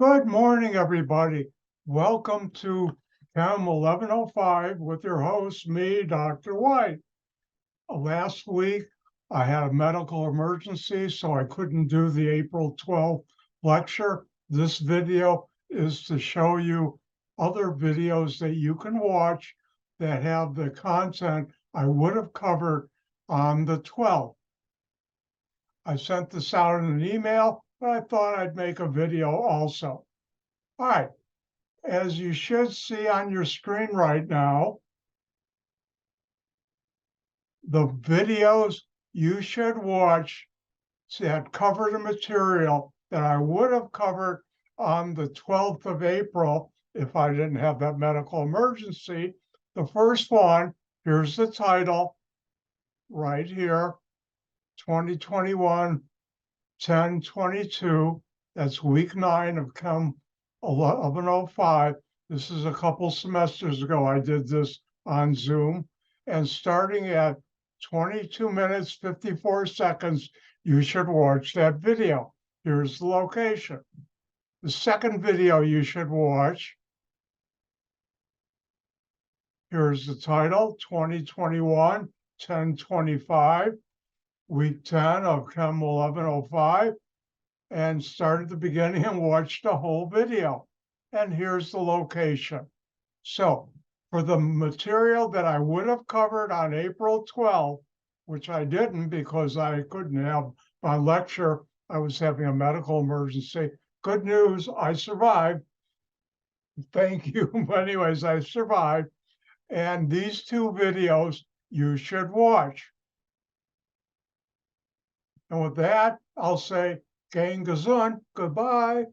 Good morning, everybody. Welcome to Chem 1105 with your host, me, Dr. White. Last week, I had a medical emergency, so I couldn't do the April 12th lecture. This video is to show you other videos that you can watch that have the content I would have covered on the 12th. I sent this out in an email, but I thought I'd make a video also. All right. As you should see on your screen right now, the videos you should watch that cover the material that I would have covered on the 12th of April if I didn't have that medical emergency. The first one, here's the title right here, 2021 10/22. That's week 9 of Chem 1105. This is a couple semesters ago. I did this on Zoom. And starting at 22 minutes, 54 seconds, you should watch that video. Here's the location. The second video you should watch, here's the title, 2021 10/25, week 10 of Chem 1105. And start at the beginning and watch the whole video. And here's the location. So for the material that I would have covered on April 12th, which I didn't because I couldn't have my lecture, I was having a medical emergency. Good news, I survived. Thank you. Anyways, I survived. And these two videos you should watch. And with that, I'll say, Gang gesund. Goodbye.